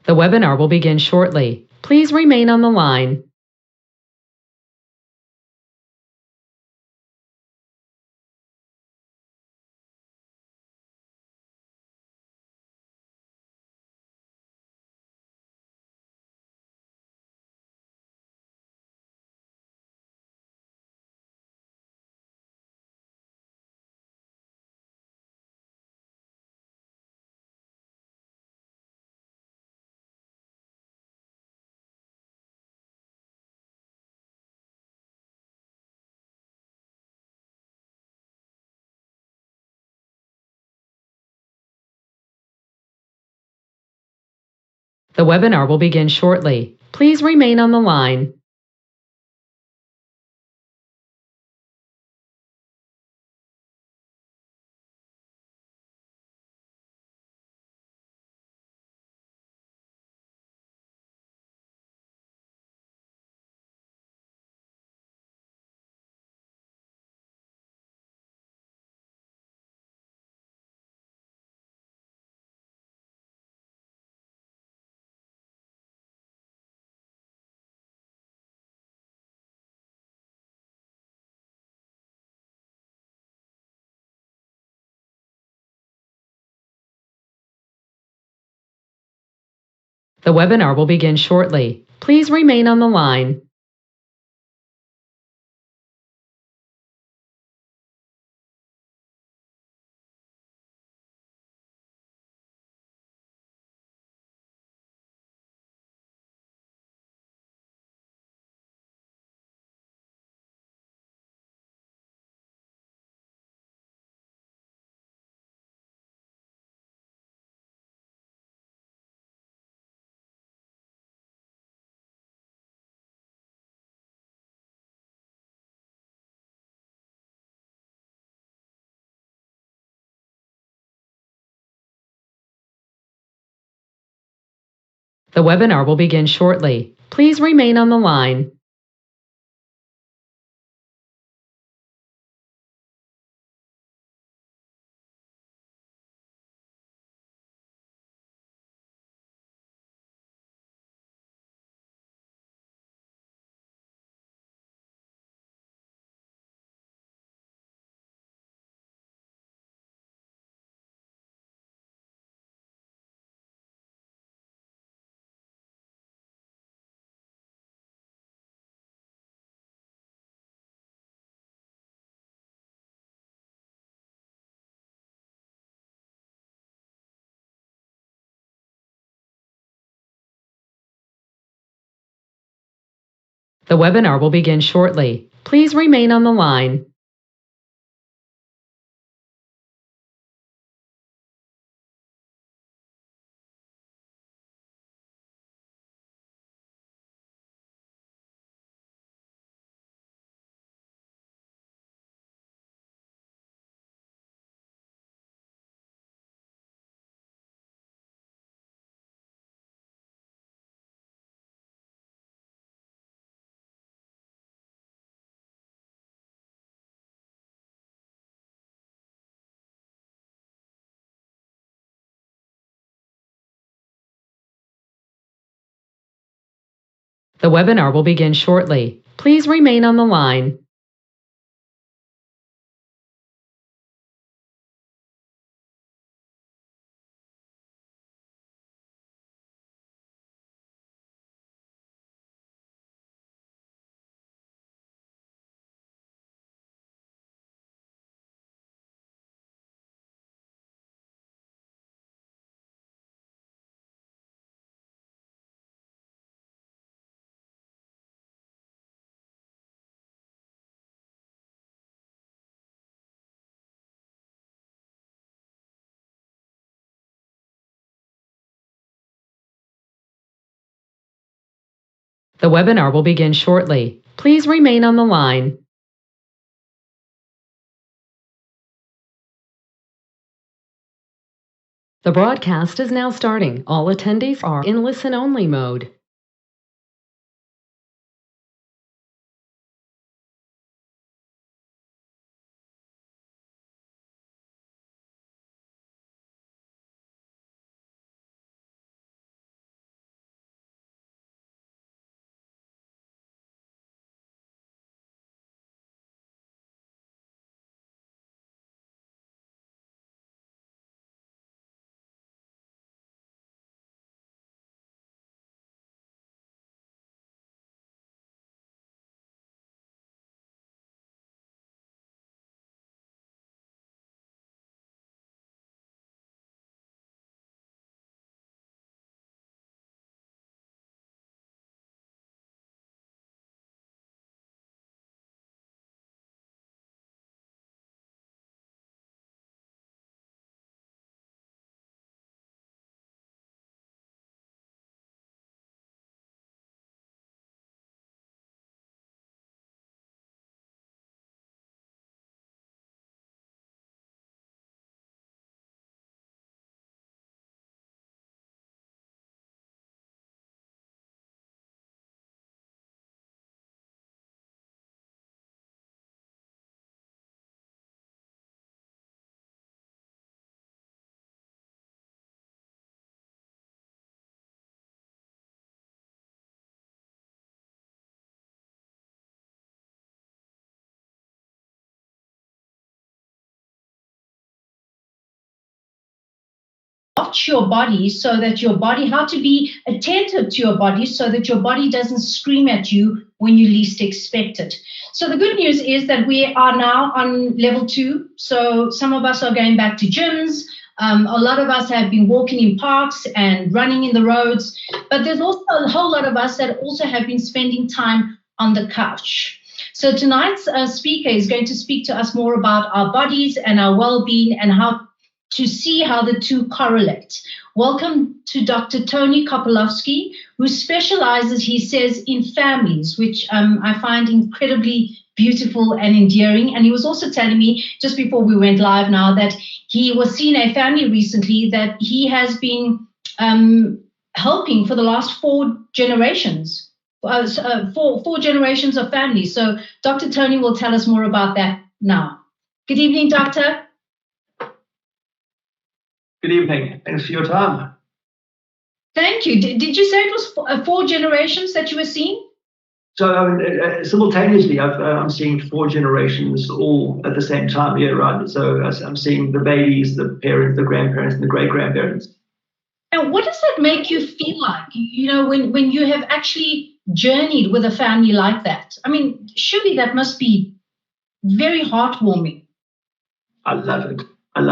The webinar will begin shortly. Please remain on the line. The webinar will begin shortly. Please remain on the line. The webinar will begin shortly. Please remain on the line. The webinar will begin shortly. Please remain on the line. The webinar will begin shortly. Please remain on the line. The webinar will begin shortly. Please remain on the line. The webinar will begin shortly. Please remain on the line. The broadcast is now starting. All attendees are in listen-only mode. watch your body so that how to be attentive to your body so that your body doesn't scream at you when you least expect it. So the good news is that we are now on level 2. So some of us are going back to gyms. A lot of us have been walking in parks and running in the roads, but there's also a whole lot of us that also have been spending time on the couch. So tonight's speaker is going to speak to us more about our bodies and our well-being and how to see how the two correlate. Welcome to Dr. Tony Kopolowski, who specializes, he says, in families, which I find incredibly beautiful and endearing. And he was also telling me just before we went live now that he was seeing a family recently that he has been helping for the last 4 generations, 4 generations of families. So Dr. Tony will tell us more about that now. Good evening, Doctor. Good evening. Thanks for your time. Thank you. Did you say it was 4 generations that you were seeing? So simultaneously, I'm seeing 4 generations all at the same time. Yeah, right. So I'm seeing the babies, the parents, the grandparents, and the great-grandparents. And what does that make you feel like, when you have actually journeyed with a family like that? I mean, surely that must be very heartwarming. I love it. And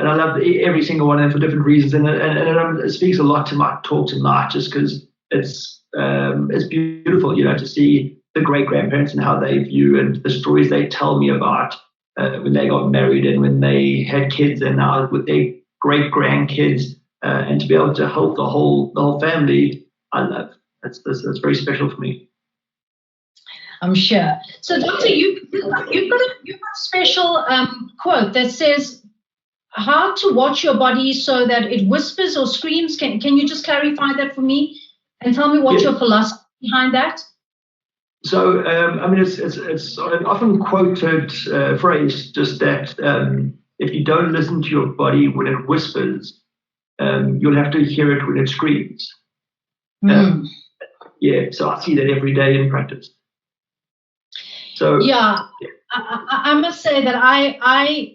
I love every single one of them for different reasons. And it speaks a lot to my talk tonight, just because it's beautiful, to see the great-grandparents and how they view and the stories they tell me about when they got married and when they had kids and now with their great-grandkids, and to be able to help the whole family, I love. That's very special for me. I'm sure. So, Doctor, you've got a special quote that says how to watch your body so that it whispers or screams. Can you just clarify that for me and tell me what your philosophy behind that? So, it's an often quoted phrase, just that if you don't listen to your body when it whispers, you'll have to hear it when it screams. So I see that every day in practice. So I must say that I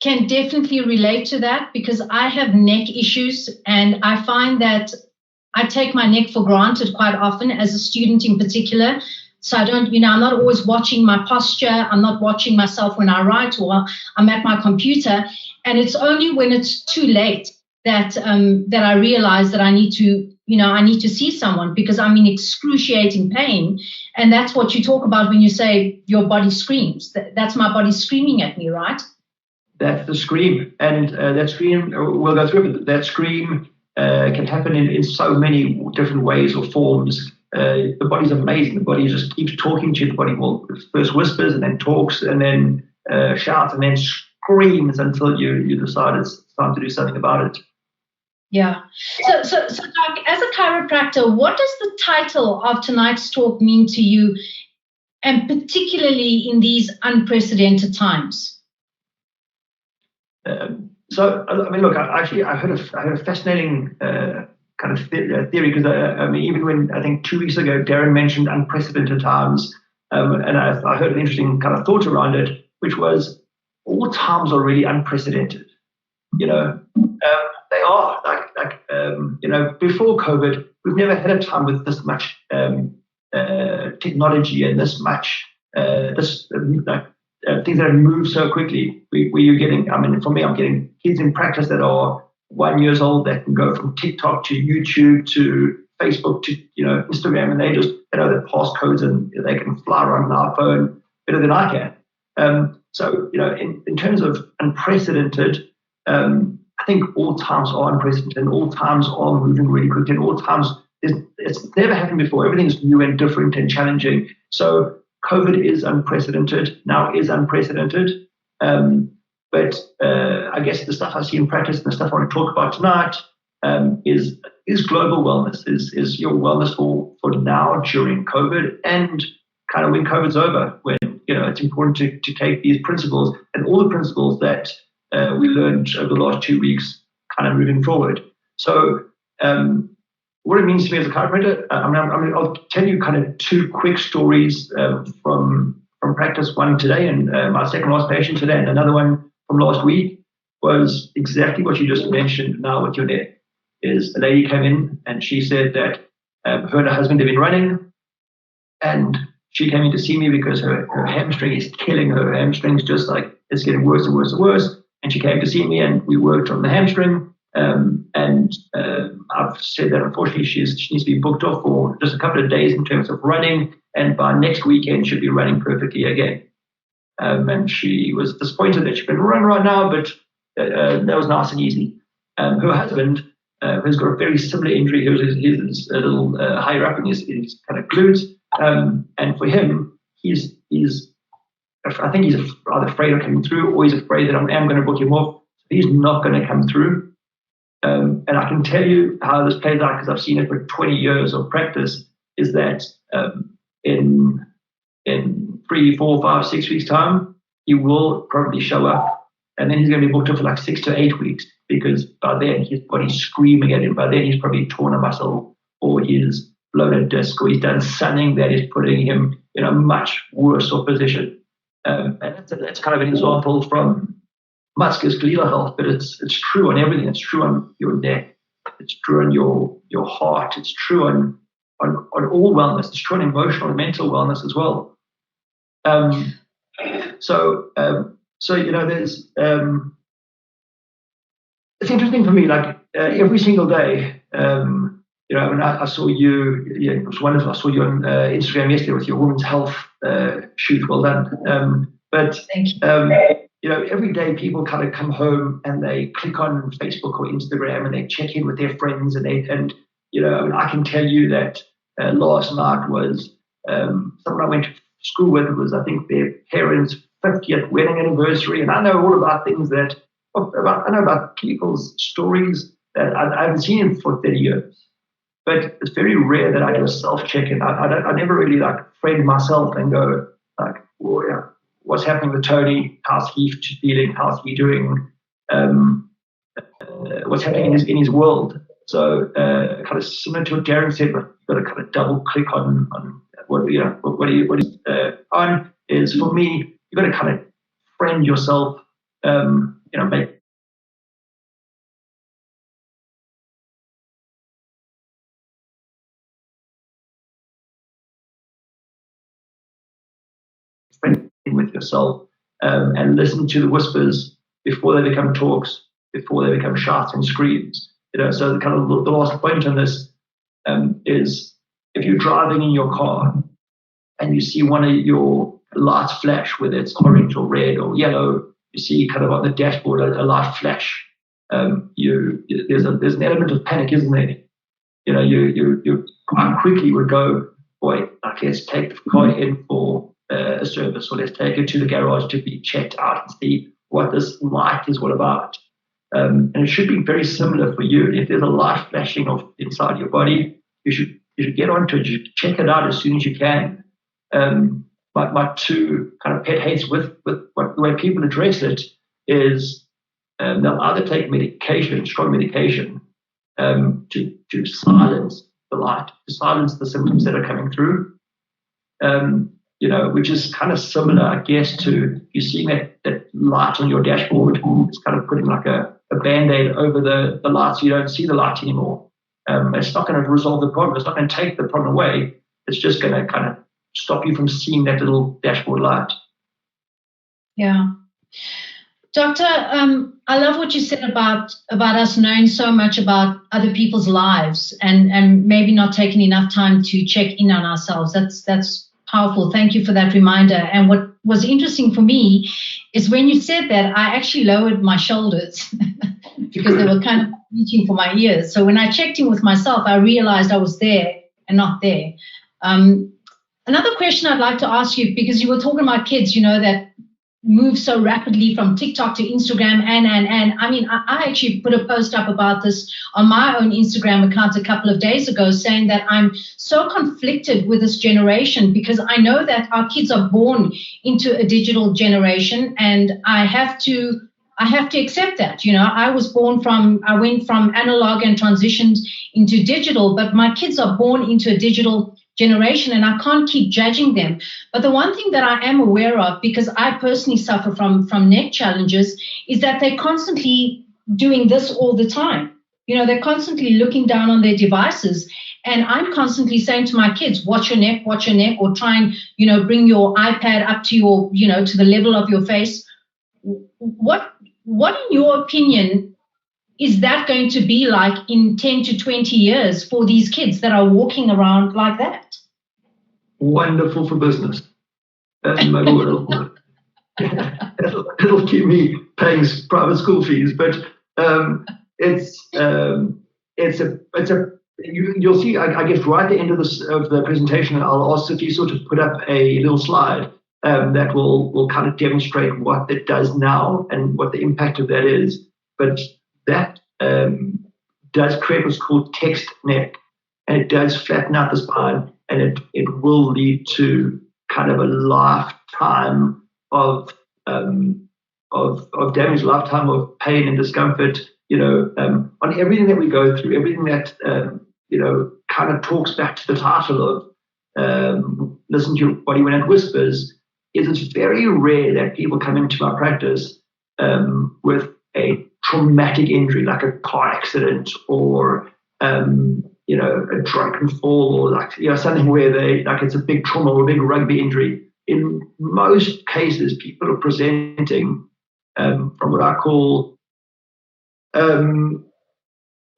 can definitely relate to that because I have neck issues and I find that I take my neck for granted quite often as a student in particular. So I don't, I'm not always watching my posture. I'm not watching myself when I write or I'm at my computer. And it's only when it's too late that I realize that I need to see someone because I'm in excruciating pain. And that's what you talk about when you say your body screams. That's my body screaming at me, right? That's the scream. And that scream, we'll go through it, that scream can happen in so many different ways or forms. The body's amazing. The body just keeps talking to you. The body will first whispers and then talks and then shouts and then screams until you decide it's time to do something about it. Yeah. So Doc, as a chiropractor, what does the title of tonight's talk mean to you, and particularly in these unprecedented times? So, look, I heard a fascinating kind of theory because even when I think 2 weeks ago Darren mentioned unprecedented times, and I heard an interesting kind of thought around it, which was all times are really unprecedented. They are before COVID, we've never had a time with this much technology and this much things that have moved so quickly. Where you're getting, for me, I'm getting kids in practice that are 1 year old that can go from TikTok to YouTube to Facebook to Instagram, and they just their passcodes and they can fly around an iPhone better than I can. So in terms of unprecedented. I think all times are unprecedented and all times are moving really quickly and all times it's never happened before. Everything's new and different and challenging. So COVID is unprecedented, now is unprecedented. But I guess the stuff I see in practice and the stuff I want to talk about tonight is global wellness, is your wellness for now during COVID and kind of when COVID's over, when it's important to take these principles and all the principles that we learned over the last 2 weeks kind of moving forward. So what it means to me as a chiropractor, I'll tell you kind of 2 quick stories from practice, one today and my second last patient today and another one from last week. was exactly what you just mentioned now with your neck. Is a lady came in and she said that her and her husband have been running, and she came in to see me because her hamstring is killing her. Her hamstring's just like, it's getting worse and worse and worse. And she came to see me and we worked on the hamstring. I've said that unfortunately she needs to be booked off for just a couple of days in terms of running. And by next weekend, she'll be running perfectly again. And she was disappointed that she couldn't run right now, but that was nice and easy. Her husband has got a very similar injury. He's a little higher up in his kind of glutes. And for him, I think he's rather afraid of coming through, or he's afraid that I am going to book him off. He's not going to come through. And I can tell you how this plays out because I've seen it for 20 years of practice, is that in 3, 4, 5, 6 weeks' time, he will probably show up. And then he's going to be booked up for like 6 to 8 weeks, because by then his body's screaming at him. By then he's probably torn a muscle, or he's blown a disc, or he's done something that is putting him in a much worse position. And that's kind of an example from musculoskeletal health, but it's true on everything. It's true on your neck. It's true on your heart. It's true on all wellness. It's true on emotional and mental wellness as well. So there's it's interesting for me. Like every single day, when I saw you. It was wonderful. I saw you on Instagram yesterday with your women's health shoot. Well done. But thank you. Every day people kind of come home and they click on Facebook or Instagram and they check in with their friends and I can tell you that last night was someone I went to school with. It was, I think, their parents' 50th wedding anniversary, and I know all about things I know about people's stories that I haven't seen in for 30 years. But it's very rare that I do a self-check-in. I never really friend myself and go what's happening with Tony? How's he feeling? How's he doing? What's happening in his world? So kind of similar to what Darren said, but you've got to kind of double click on what he's on. Is for me, you've got to kind of friend yourself. Make with yourself and listen to the whispers before they become talks, before they become shouts and screams. So kind of the last point on this is, if you're driving in your car and you see one of your lights flash, whether it's orange or red or yellow, you see kind of on the dashboard a light flash. There's an element of panic, isn't there? You quite quickly would go, boy, let's take the car in for a service, or let's take it to the garage to be checked out and see what this light is all about. And it should be very similar for you. If there's a light flashing inside your body, you should get onto it. You should check it out as soon as you can. My two kind of pet hates with the way people address it is they'll either take medication, strong medication, to silence the light, to silence the symptoms that are coming through. Which is kind of similar, I guess, to you seeing that light on your dashboard. It's kind of putting like a Band-Aid over the light so you don't see the light anymore. It's not going to resolve the problem. It's not going to take the problem away. It's just going to kind of stop you from seeing that little dashboard light. Yeah. Doctor, I love what you said about us knowing so much about other people's lives and maybe not taking enough time to check in on ourselves. That's powerful. Thank you for that reminder. And what was interesting for me is when you said that, I actually lowered my shoulders because they were kind of reaching for my ears. So when I checked in with myself, I realized I was there and not there. Another question I'd like to ask you, because you were talking about kids, that move so rapidly from TikTok to Instagram and I mean, I actually put a post up about this on my own Instagram account a couple of days ago, saying that I'm so conflicted with this generation because I know that our kids are born into a digital generation, and I have to accept that. I went from analog and transitioned into digital, but my kids are born into a digital generation, and I can't keep judging them. But the one thing that I am aware of, because I personally suffer from neck challenges, is that they're constantly doing this all the time. They're constantly looking down on their devices. And I'm constantly saying to my kids, watch your neck, or try and, bring your iPad up to your, to the level of your face. What in your opinion is that going to be like in 10 to 20 years for these kids that are walking around like that? Wonderful for business. That's my word. It'll keep me paying private school fees, but you'll see. I guess right at the end of the presentation, I'll ask if you sort of put up a little slide that will kind of demonstrate what it does now and what the impact of that is. But that does create what's called text neck, and it does flatten out the spine, and it will lead to kind of a lifetime of damage, lifetime of pain and discomfort, on everything that we go through, everything that, kind of talks back to the title of Listen to Your Body When It Whispers. It's very rare that people come into my practice with a traumatic injury, like a car accident or, a drunken fall, or like, something where it's a big trauma or a big rugby injury. In most cases, people are presenting from what I call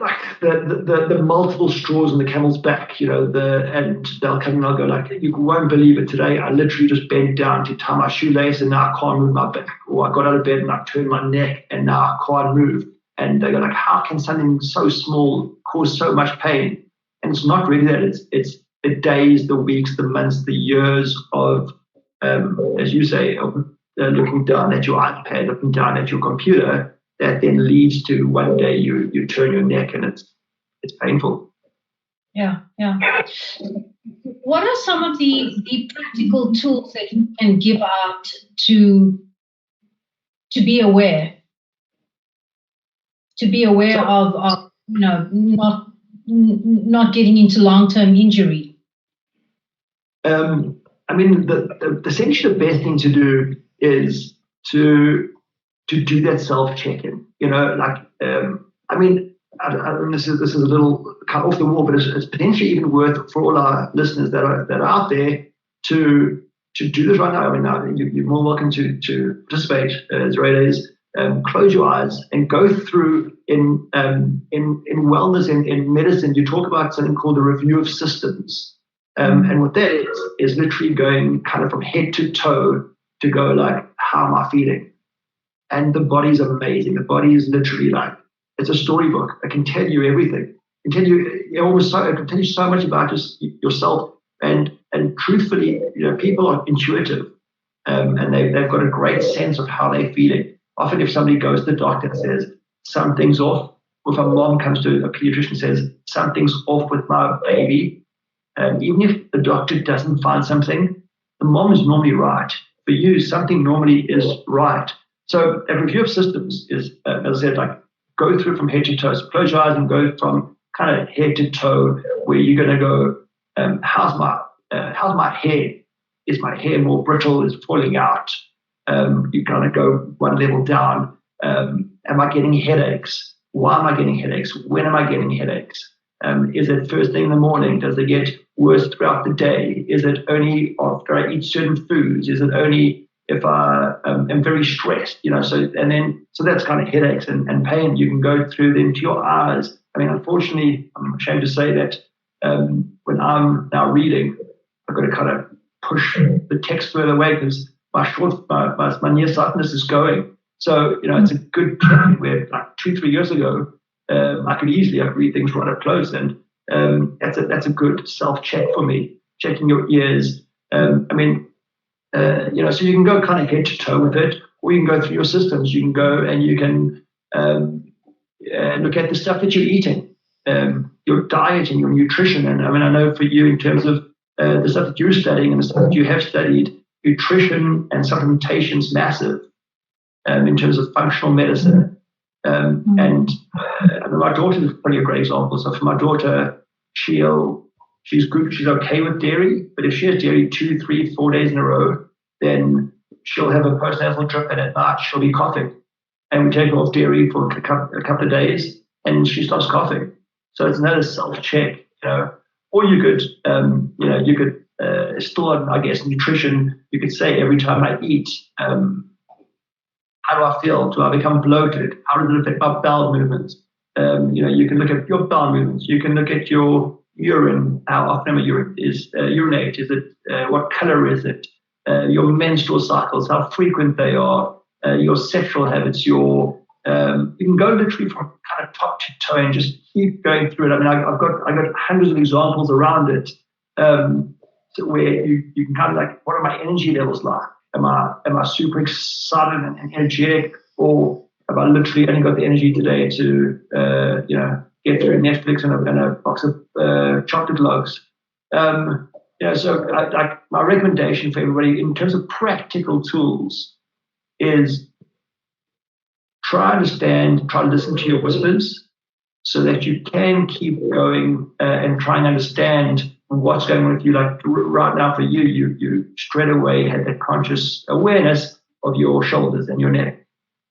like the multiple straws in the camel's back, and they'll come and they'll go like, you won't believe it, today I literally just bent down to tie my shoelace and now I can't move my back, or I got out of bed and I turned my neck and now I can't move. And they go like, how can something so small cause so much pain? And it's not really that. It's the days, the weeks, the months, the years of, as you say, looking down at your iPad, looking down at your computer, that then leads to one day you turn your neck and it's painful. Yeah. What are some of the practical tools that you can give out to be aware? To be aware of not getting into long-term injury. Essentially the best thing to do is to do that self-check-in. This is a little cut off the wall, but it's potentially even worth for all our listeners that are out there to do this right now. You're more welcome to participate, as Ray is. Close your eyes and go through in wellness, in medicine. You talk about something called a review of systems, and what that is literally going kind of from head to toe to go like, how am I feeling? And the body's amazing. The body is literally like, it's a storybook. It can tell you everything. It can tell you so much about yourself. And truthfully, people are intuitive, and they've got a great sense of how they're feeling. Often if somebody goes to the doctor and says, something's off, or if a mom comes to a pediatrician and says, something's off with my baby, even if the doctor doesn't find something, the mom is normally right. For you, something normally is right. So a review of systems is, as I said, like go through from head to toe. So close your eyes and go from kind of head to toe, where you're going to go, how's my hair? Is my hair more brittle? Is it falling out? You're going to go one level down. Am I getting headaches? Why am I getting headaches? When am I getting headaches? Is it first thing in the morning? Does it get worse throughout the day? Is it only after I eat certain foods? Is it only if I am very stressed? So that's kind of headaches and pain. You can go through them to your eyes. Unfortunately, I'm ashamed to say that when I'm now reading, I've got to kind of push the text further away because my nearsightedness is going. So, it's a good trend where like 2-3 years ago, I could read things right up close. And that's a good self-check for me, checking your ears. So you can go kind of head to toe with it, or you can go through your systems. You can go and you can look at the stuff that you're eating, your diet and your nutrition. And I know for you, in terms of the stuff that you're studying and the stuff that you have studied, nutrition and supplementation is massive in terms of functional medicine. And my daughter is probably a great example. So for my daughter, she'll she's good, she's okay with dairy, but if she has dairy 2, 3, 4 days in a row, then she'll have a postnasal drip, and at night she'll be coughing. And we take her off dairy for a couple of days, and she stops coughing. So it's another self-check, Or you could, you could still, I guess, nutrition. You could say every time I eat, how do I feel? Do I become bloated? How does it affect my bowel movements? You can look at your bowel movements. You can look at your urine. How often urinate? Is it what color is it? Your menstrual cycles, how frequent they are. Your sexual habits. You can go literally from kind of top to toe and just keep going through it. I mean, I've got hundreds of examples around it, where you can kind of like, what are my energy levels like? Am I super excited and energetic, or have I literally only got the energy today to get through Netflix and a box of chocolate lugs? So my recommendation for everybody in terms of practical tools is try to listen to your whispers so that you can keep going and try and understand what's going on with you. Like right now for you straight away had that conscious awareness of your shoulders and your neck.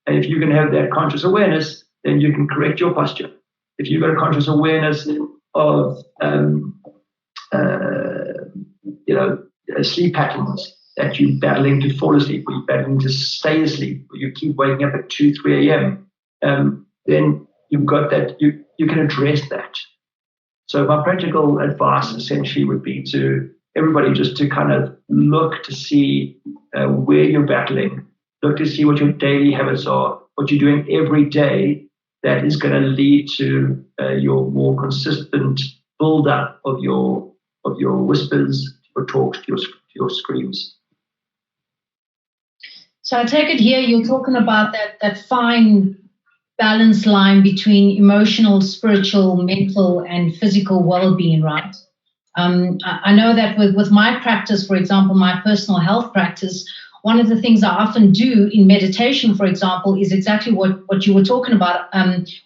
And if you can have that conscious awareness, then you can correct your posture. If you've got a conscious awareness of sleep patterns, that you're battling to fall asleep, or you're battling to stay asleep, or you keep waking up at 2, 3 a.m., then you've got that, you can address that. So my practical advice essentially would be to everybody just to kind of look to see where you're battling, look to see what your daily habits are, what you're doing every day that is going to lead to your more consistent build-up of your whispers, your talks, your screams. So I take it here you're talking about that fine balance line between emotional, spiritual, mental, and physical well-being, right? I know that with my practice, for example, my personal health practice, one of the things I often do in meditation, for example, is exactly what you were talking about.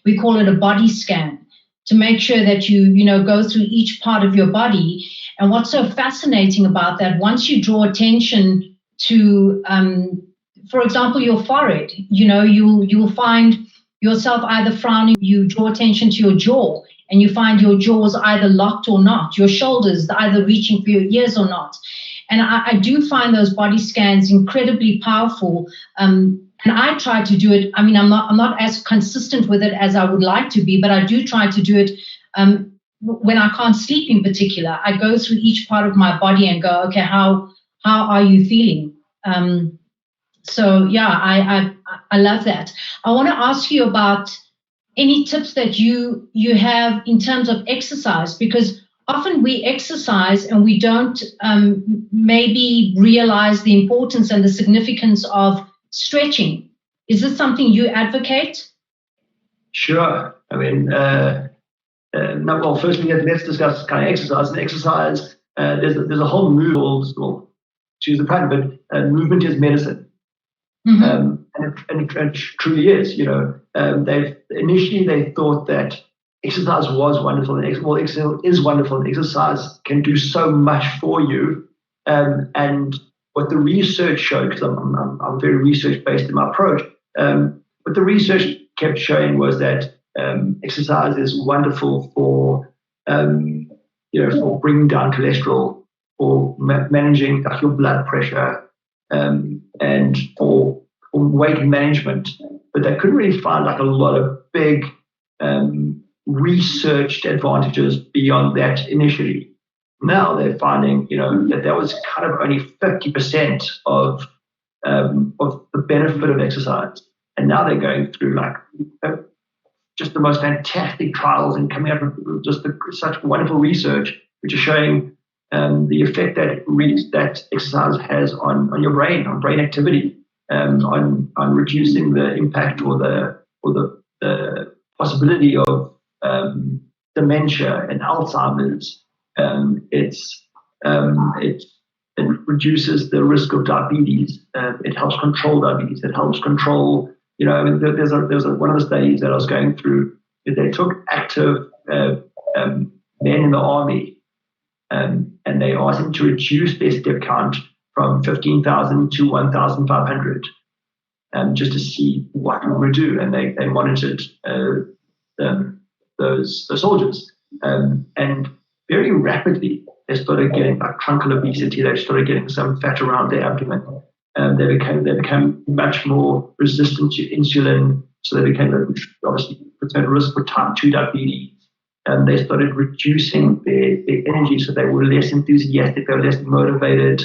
We call it a body scan, to make sure that you go through each part of your body. And what's so fascinating about that, once you draw attention to, for example, your forehead, you'll find yourself either frowning, you draw attention to your jaw, and you find your jaws either locked or not, your shoulders either reaching for your ears or not. And I do find those body scans incredibly powerful. And I try to do it. I mean, I'm not as consistent with it as I would like to be, but I do try to do it when I can't sleep in particular. I go through each part of my body and go, okay, how are you feeling? So yeah, I love that. I want to ask you about any tips that you have in terms of exercise, because often we exercise and we don't maybe realize the importance and the significance of stretching. Is this something you advocate? Sure. I mean, firstly, let's discuss kind of exercise. And exercise, there's a whole movement, choose the pattern, but movement is medicine. Mm-hmm. And it truly is. They thought that exercise was wonderful, and exercise is wonderful, and exercise can do so much for you. And what the research showed, because I'm very research based in my approach, what the research kept showing was that exercise is wonderful for for bringing down cholesterol, for managing your blood pressure, and for weight management. But they couldn't really find a lot of big researched advantages beyond that initially. Now they're finding, that was kind of only 50% of the benefit of exercise. And now they're going through just the most fantastic trials and coming out with just such wonderful research, which is showing the effect that exercise has on your brain, on brain activity, on reducing the impact or the possibility of dementia and Alzheimer's. It reduces the risk of diabetes. It helps control diabetes. It helps control. There's one of the studies that I was going through. They took active men in the army, and they asked him to reduce their step count from 15,000 to 1,500, just to see what we would do. And they monitored those soldiers, and very rapidly they started getting like truncal obesity. They started getting some fat around their abdomen. They became much more resistant to insulin, so they became obviously at risk for type 2 diabetes. And they started reducing their energy, so they were less enthusiastic, they were less motivated.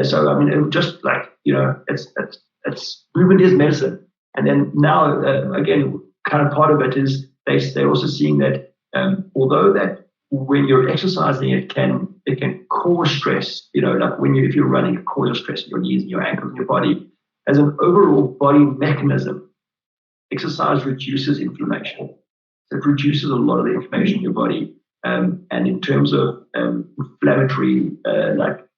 So I mean, it was just like, it's movement is medicine. And then now again, kind of part of it is they're also seeing that although that when you're exercising, it can cause stress. Like if you're running, it causes stress in your knees and your ankles and your body. As an overall body mechanism, exercise reduces inflammation. It reduces a lot of the inflammation in your body. And in terms of inflammatory,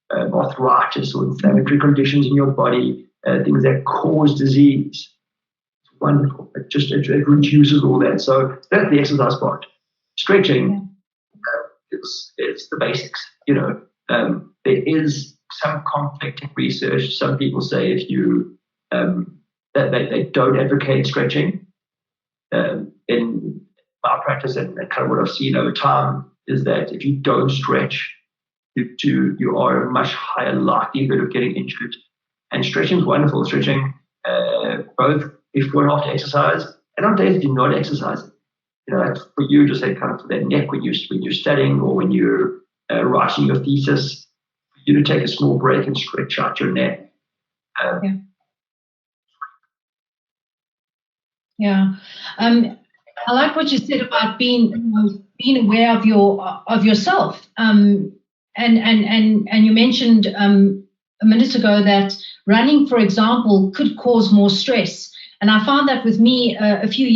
arthritis or inflammatory conditions in your body, things that cause disease, it's wonderful. It reduces all that. So that's the exercise part. Stretching, it's the basics. There is some conflicting research. Some people say if you that they don't advocate stretching. In my practice and kind of what I've seen over time is that if you don't stretch, you are a much higher likelihood of getting injured. And stretching is wonderful. Stretching both before and after exercise, and on days you're not exercising. Like for you, just like kind of for that neck when you're studying or when you're writing your thesis, for you to take a small break and stretch out your neck. Yeah. I like what you said about being aware of yourself. And you mentioned a minute ago that running, for example, could cause more stress. And I found that with me actually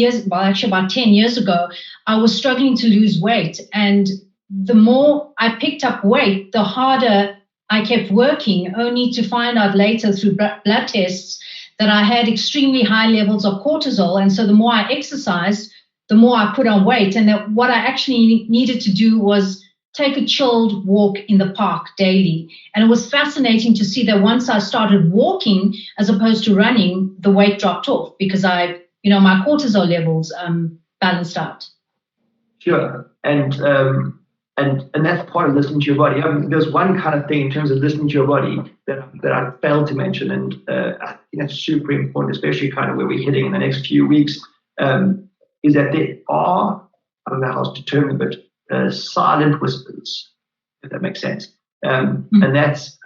about 10 years ago, I was struggling to lose weight. And the more I picked up weight, the harder I kept working, only to find out later through blood tests that I had extremely high levels of cortisol. And so the more I exercised, the more I put on weight. And that what I actually needed to do was take a chilled walk in the park daily. And it was fascinating to see that once I started walking as opposed to running, the weight dropped off because my cortisol levels balanced out. Sure. And that's part of listening to your body. There's one kind of thing in terms of listening to your body that I failed to mention, and I think that's super important, especially kind of where we're heading in the next few weeks, is that there are, I don't know how to determine, but silent whispers, if that makes sense. And that's,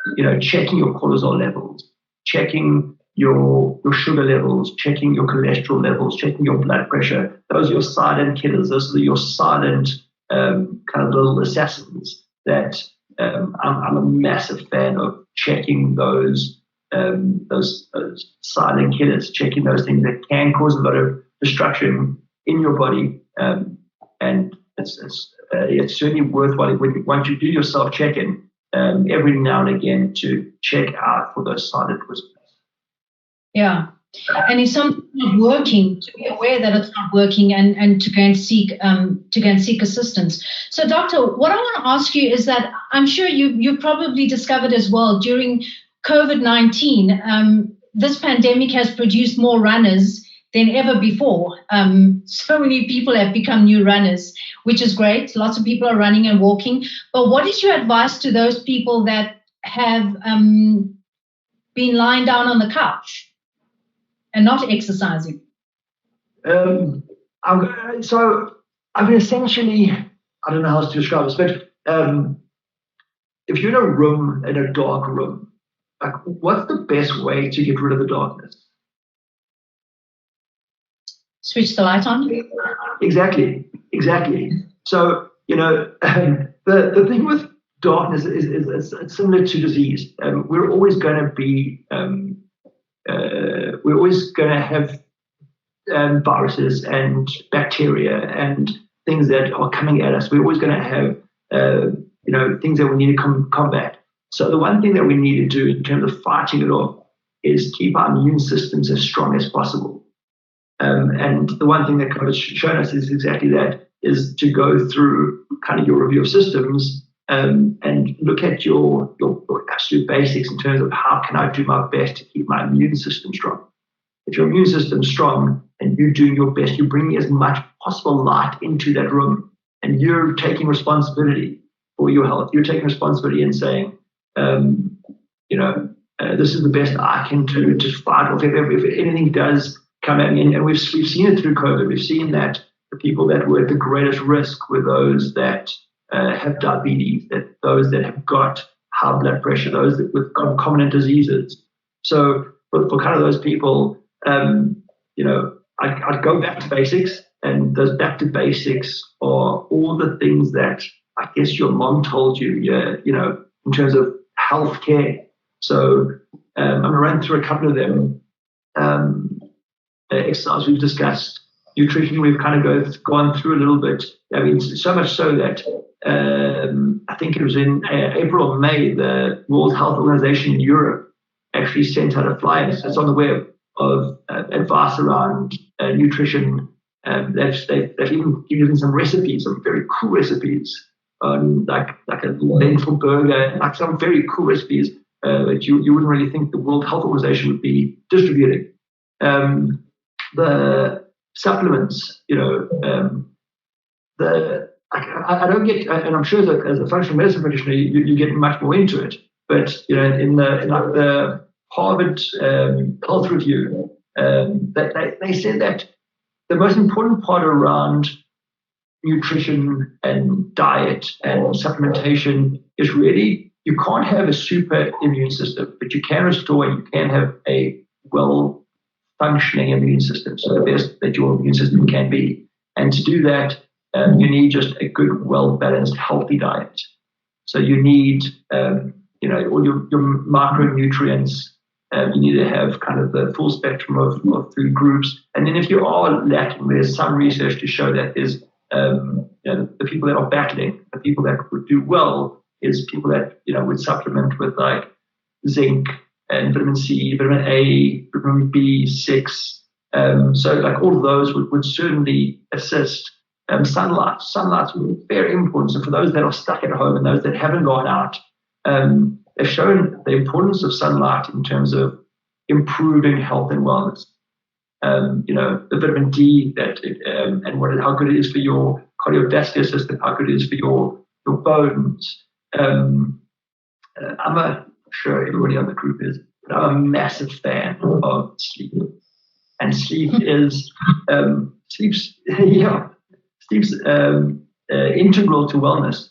checking your cortisol levels, checking your sugar levels, checking your cholesterol levels, checking your blood pressure. Those are your silent killers. Those are your silent kind of little assassins that I'm a massive fan of checking those silent killers, checking those things that can cause a lot of destruction in your body. And it's certainly worthwhile once you do your self-check-in every now and again to check out for those silent whispers. Yeah. And if something's not working, to be aware that it's not working and to go and seek assistance. So, Doctor, what I want to ask you is that I'm sure you've probably discovered as well during COVID-19, this pandemic has produced more runners than ever before. So many people have become new runners, which is great. Lots of people are running and walking. But what is your advice to those people that have been lying down on the couch and not exercising? So I mean, essentially, I don't know how to describe this, but if you're in a dark room, like, what's the best way to get rid of the darkness? Switch the light on. Exactly. So, the thing with darkness is it's similar to disease. We're always going to be we're always going to have viruses and bacteria and things that are coming at us. We're always going to have, things that we need to combat. So the one thing that we need to do in terms of fighting it off is keep our immune systems as strong as possible. And the one thing that COVID's shown us is exactly that. is to go through kind of your review of systems and look at your absolute basics in terms of how can I do my best to keep my immune system strong. If your immune system's strong and you're doing your best, you're bringing as much possible light into that room, and you're taking responsibility for your health. You're taking responsibility and saying, this is the best I can do to fight off if anything does come at me. And we've seen it through COVID. We've seen that the people that were at the greatest risk were those that have diabetes, that those that have got high blood pressure, those that with concomitant diseases. So for kind of those people, I'd go back to basics, and those back to basics are all the things that I guess your mom told you, in terms of healthcare. So I'm going to run through a couple of them. Exercise we've discussed, nutrition we've kind of gone through a little bit. I mean, so much so that I think it was in April or May, the World Health Organization in Europe actually sent out a flyer. It's on the web of advice around nutrition. They've even given some recipes, some very cool recipes, like a lentil burger, like some very cool recipes that you wouldn't really think the World Health Organization would be distributing. The supplements, I don't get, and I'm sure that as a functional medicine practitioner, you get much more into it. But in the Harvard Health Review, they said that the most important part around nutrition and diet and supplementation is really, you can't have a super immune system, but you can restore and you can have a well-functioning immune system, so the best that your immune system can be. And to do that, you need just a good, well-balanced, healthy diet. So you need, all your micronutrients. You need to have kind of the full spectrum of food groups. And then if you are lacking, there's some research to show that there's the people that are battling, the people that would do well is people that would supplement with like zinc and vitamin C, vitamin A, vitamin B6. So like all of those would certainly assist. Sunlight's very important. So for those that are stuck at home and those that haven't gone out, they've shown the importance of sunlight in terms of improving health and wellness. The vitamin D and how good it is for your cardiovascular system, how good it is for your bones. I'm sure everybody on the group is, but I'm a massive fan of sleep. And sleep is sleep's integral to wellness.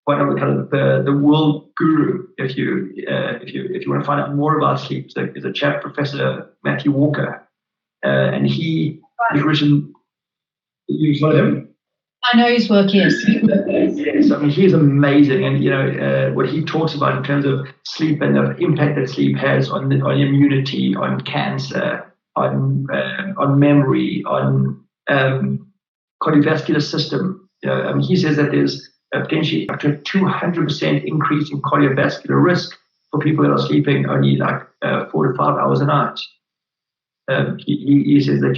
One of kind of the world guru, if you want to find out more about sleep, is a chap, Professor Matthew Walker, and he has written. You know him? I know his work, yes. Yes, I mean he's amazing, and what he talks about in terms of sleep and the impact that sleep has on immunity, on cancer, on memory, on cardiovascular system. He says that there's potentially up to a 200% increase in cardiovascular risk for people that are sleeping only like 4 to 5 hours a night. He says that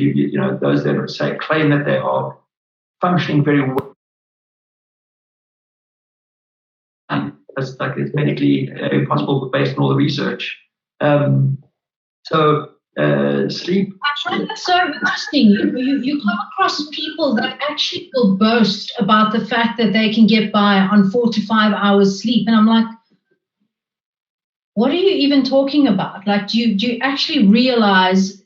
those that claim that they are functioning very well, it's medically impossible based on all the research. Sleep. I find that so interesting. You come across people that actually will boast about the fact that they can get by on 4 to 5 hours sleep, and I'm like, what are you even talking about? Like, do you actually realize,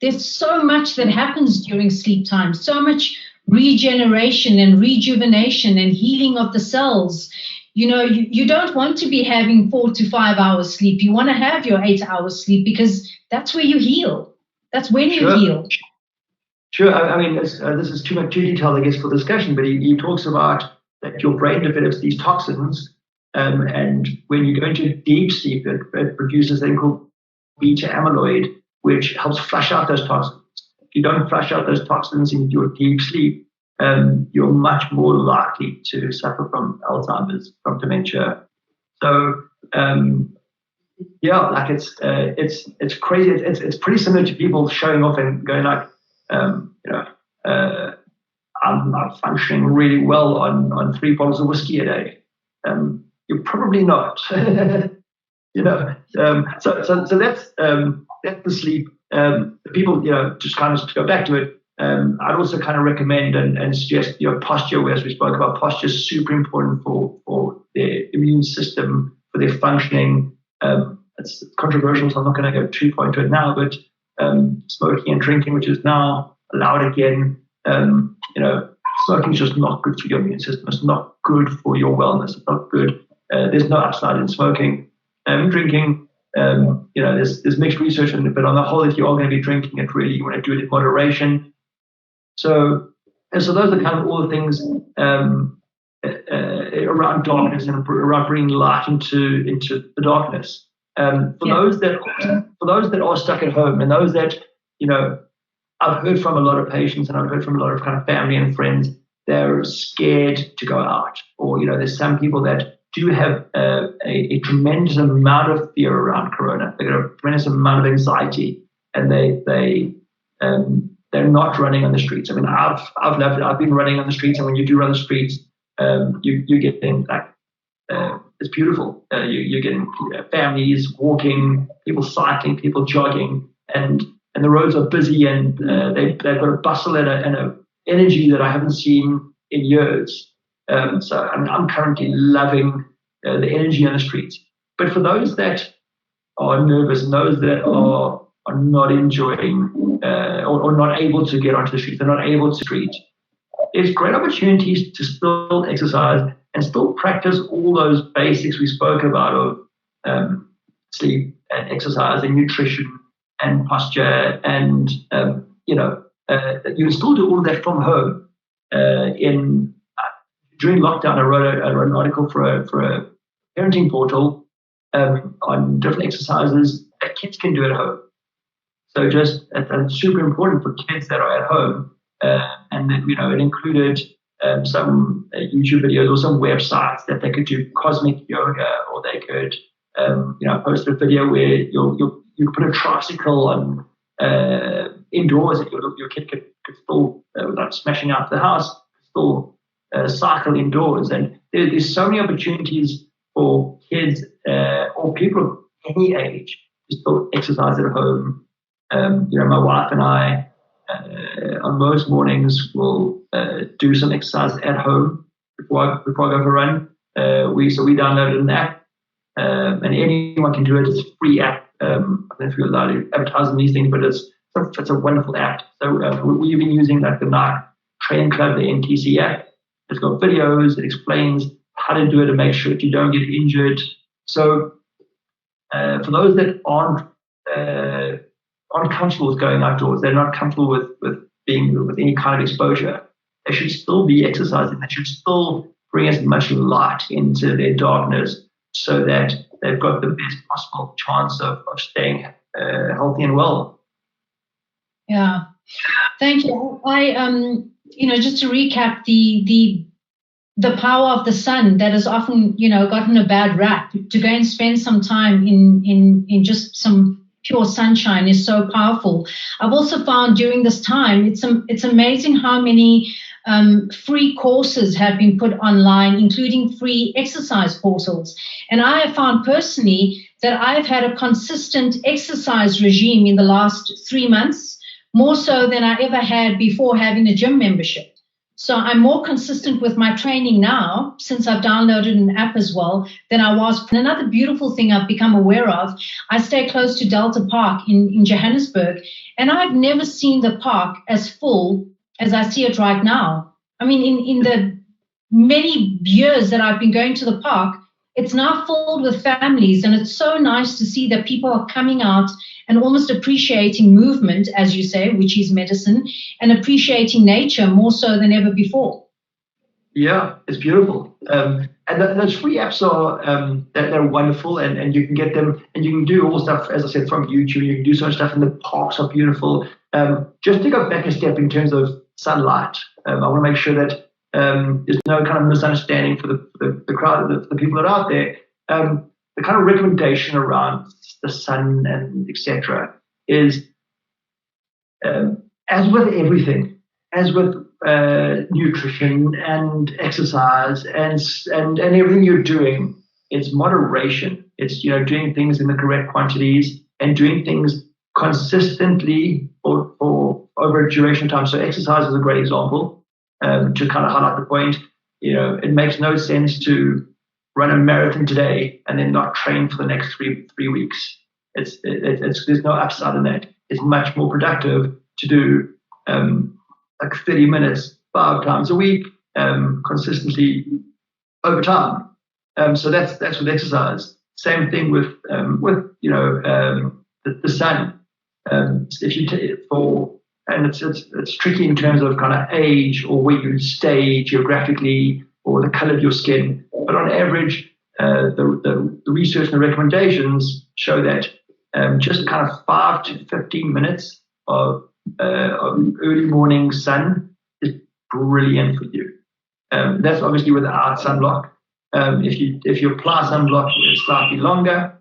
there's so much that happens during sleep time, so much regeneration and rejuvenation and healing of the cells. You don't want to be having 4 to 5 hours sleep. You want to have your 8 hours sleep because that's where you heal. That's when you heal. Sure. I mean, this is too detailed, I guess, for discussion, but he talks about that your brain develops these toxins, and when you go into deep sleep, it produces a thing called beta amyloid, which helps flush out those toxins. If you don't flush out those toxins in your deep sleep, you're much more likely to suffer from Alzheimer's, from dementia. So, it's crazy. It's pretty similar to people showing off and going like, I'm functioning really well on 3 bottles of whiskey a day. You're probably not. So that's the sleep. People, just kind of to go back to it. I'd also kind of recommend and suggest, posture, whereas we spoke about posture is super important for their immune system, for their functioning. It's controversial, so I'm not going to go too far into it now, but smoking and drinking, which is now allowed again, smoking is just not good for your immune system. It's not good for your wellness. It's not good. There's no upside in smoking. Drinking, there's mixed research on it, but on the whole, if you are going to be drinking it, really, you want to do it in moderation. So those are kind of all the things around darkness and around bringing light into the darkness. For those that are stuck at home, and those that, I've heard from a lot of patients, and I've heard from a lot of kind of family and friends, they're scared to go out, or there's some people that do have a tremendous amount of fear around corona. They've got a tremendous amount of anxiety, and they're not running on the streets. I mean, I've loved it. I've been running on the streets, and when you do run the streets, you get things like it's beautiful. You're getting families walking, people cycling, people jogging, and the roads are busy, and they've got a bustle and a energy that I haven't seen in years. So I'm currently loving the energy on the streets. But for those that are nervous, and those that are not enjoying or not able to get onto the streets, they're not able to treat, there's great opportunities to still exercise and still practice all those basics we spoke about of sleep and exercise and nutrition and posture, and you can still do all of that from home. During lockdown, I wrote an article for a parenting portal on different exercises that kids can do at home. So it's super important for kids that are at home, and then, it included some YouTube videos or some websites that they could do cosmic yoga, or they could post a video where you put a tricycle on indoors, and your kid could still, without smashing out the house, still cycle indoors. And there's so many opportunities for kids or people of any age to still exercise at home. My wife and I on most mornings will do some exercise at home before I go for a run. We downloaded an app, and anyone can do it. It's a free app. I don't know if you're allowed to advertise on these things, but it's a wonderful app. So we've been using like the Nike Train Club, the NTC app. It's got videos. It explains how to do it to make sure that you don't get injured. So for those that aren't comfortable with going outdoors, they're not comfortable with being with any kind of exposure, they should still be exercising. They should still bring as much light into their darkness, so that they've got the best possible chance of staying healthy and well. Yeah, thank you. I just to recap, the power of the sun that has often gotten a bad rap, to go and spend some time in just some pure sunshine is so powerful. I've also found during this time, it's amazing how many free courses have been put online, including free exercise portals. And I have found personally that I've had a consistent exercise regime in the last 3 months, more so than I ever had before having a gym membership. So I'm more consistent with my training now, since I've downloaded an app as well, than I was. And another beautiful thing I've become aware of, I stay close to Delta Park in Johannesburg, and I've never seen the park as full as I see it right now. I mean, in the many years that I've been going to the park, it's now filled with families, and it's so nice to see that people are coming out and almost appreciating movement, as you say, which is medicine, and appreciating nature more so than ever before. Yeah, it's beautiful. And those free apps are they're wonderful, and you can get them, and you can do all stuff, as I said, from YouTube. You can do so much stuff, and the parks are beautiful. Just to go back a step in terms of sunlight, I want to make sure that there's no kind of misunderstanding for the crowd, the people that are out there. The kind of recommendation around the sun and etc. is, as with everything, as with nutrition and exercise and everything you're doing, it's moderation. It's doing things in the correct quantities and doing things consistently or over a duration of time. So exercise is a great example to kind of highlight the point. It makes no sense to run a marathon today and then not train for the next three weeks. It's there's no upside in that. It's much more productive to do like 30 minutes 5 times a week consistently over time. So that's with exercise. Same thing with the sun. If you and it's tricky in terms of kind of age or where you stay geographically or the color of your skin. But on average, the research and the recommendations show that just kind of 5 to 15 minutes of early morning sun is brilliant for you. That's obviously without sunblock. If you apply sunblock, it's slightly longer.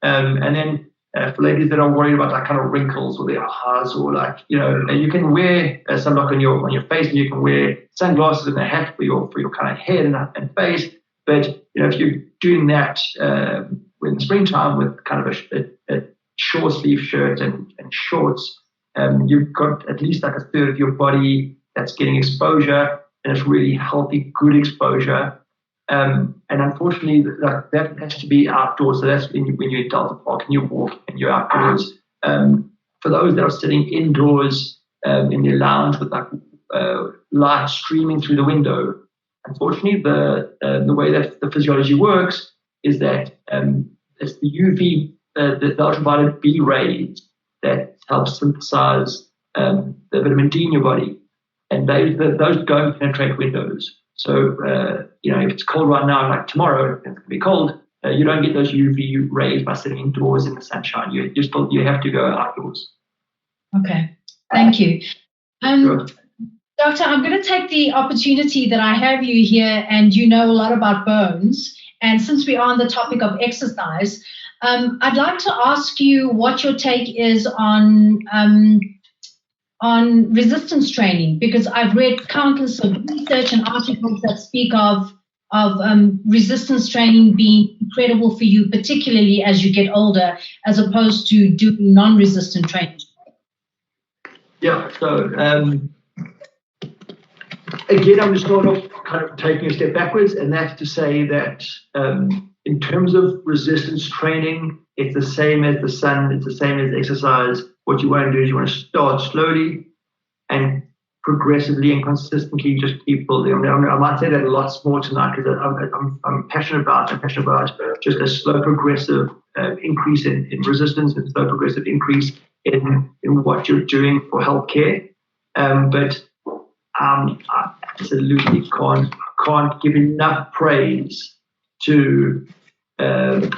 And then for ladies that are worried about like kind of wrinkles or their eyes or you can wear sunblock on your face, and you can wear sunglasses and a hat for your kind of head and face. But if you're doing that in the springtime with kind of a short sleeve shirt and shorts, you've got at least like a third of your body that's getting exposure, and it's really healthy, good exposure. And unfortunately, that has to be outdoors. So that's when you're in Delta Park and you walk and you're outdoors. For those that are sitting indoors in their lounge with like light streaming through the window, unfortunately, the way that the physiology works is that it's the UV, the ultraviolet B rays that help synthesize the vitamin D in your body, and those don't penetrate windows. So, if it's cold right now, like tomorrow, it's going to be cold, you don't get those UV rays by sitting indoors in the sunshine. You have to go outdoors. Okay, thank you. Sure. Doctor, I'm going to take the opportunity that I have you here and you know a lot about bones. And since we are on the topic of exercise, I'd like to ask you what your take is on resistance training, because I've read countless of research and articles that speak of resistance training being incredible for you, particularly as you get older, as opposed to doing non-resistant training. Yeah, so again, I'm just sort of kind of taking a step backwards, and that's to say that in terms of resistance training, it's the same as the sun, it's the same as exercise. What you want to do is you want to start slowly and progressively and consistently just keep building. I might say that a lot more tonight because I'm passionate about just a slow progressive increase in resistance and slow progressive increase in what you're doing for healthcare. But I absolutely can't give enough praise to the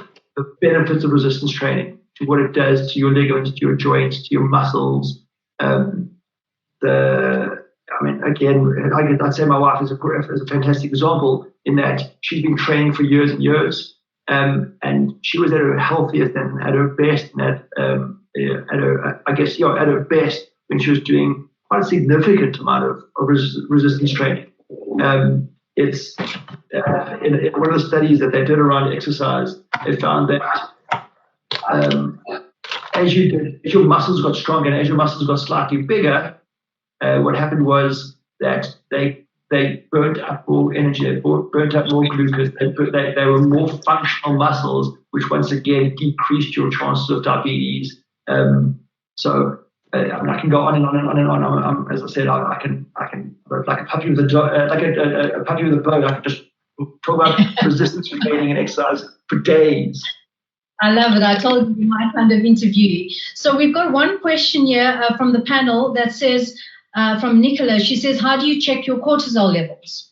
benefits of resistance training, to what it does to your ligaments, to your joints, to your muscles. I'd say my wife is a fantastic example in that she's been training for years and years, and she was at her healthiest and at her best, and at her best when she was doing quite a significant amount of resistance training. It's in one of the studies that they did around exercise, they found that as your muscles got stronger and as your muscles got slightly bigger, what happened was that they burnt up more energy, they burnt up more glucose, they were more functional muscles, which once again decreased your chances of diabetes. I can go on and on and on and on. As I said, I can like a puppy with a puppy with a bow. I can just talk about resistance training and exercise for days. I love it. I told you we might kind of interview. So we've got one question here from the panel that says, from Nicola, she says, how do you check your cortisol levels?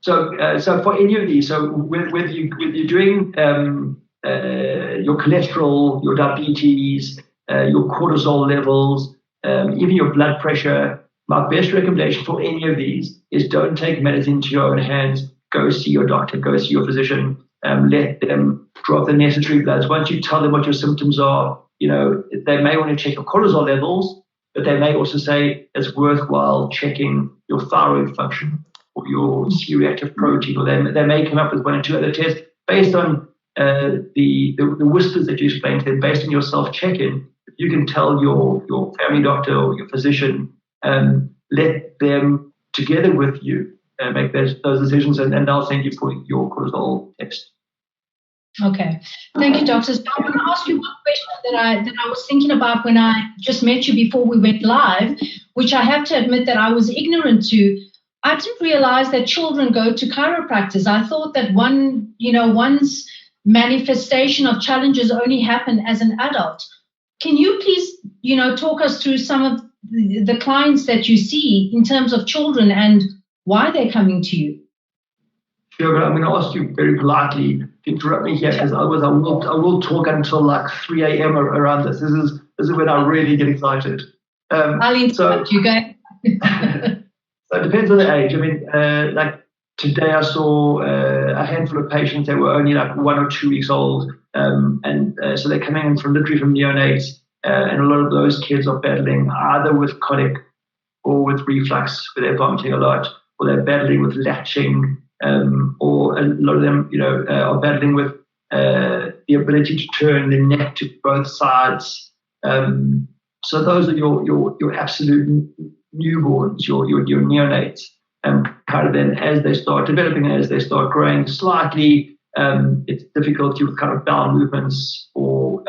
So for any of these, so whether you're doing your cholesterol, your diabetes, your cortisol levels, even your blood pressure, my best recommendation for any of these is don't take matters into your own hands. Go see your doctor, go see your physician, let them draw up the necessary bloods. Once you tell them what your symptoms are, they may want to check your cortisol levels, but they may also say it's worthwhile checking your thyroid function or your C-reactive protein, or they may come up with 1 or 2 other tests based on the whispers that you explained to them, based on your self-check-in. You can tell your family doctor or your physician, let them together with you make those decisions, and they'll send you for your cortisol test. Okay, thank you, doctors. I want to ask you one question that I was thinking about when I just met you before we went live, which I have to admit that I was ignorant to. I didn't realize that children go to chiropractors. I thought that one's manifestation of challenges only happen as an adult. Can you please, talk us through some of the clients that you see in terms of children and why they're coming to you? Sure, but I'm going to ask you very politely to interrupt me here, because I will talk until like 3 a.m. around this. This is when I really get excited. I'll interrupt you, guys. So it depends on the age. I mean, like today I saw a handful of patients that were only like 1 or 2 weeks old, and so they're coming in literally from neonates, and a lot of those kids are battling either with colic or with reflux, where they're vomiting a lot, or they're battling with latching. Or a lot of them, are battling with the ability to turn the neck to both sides. So those are your absolute newborns, your neonates. And kind of then, as they start developing, as they start growing slightly, it's difficulty with kind of bowel movements or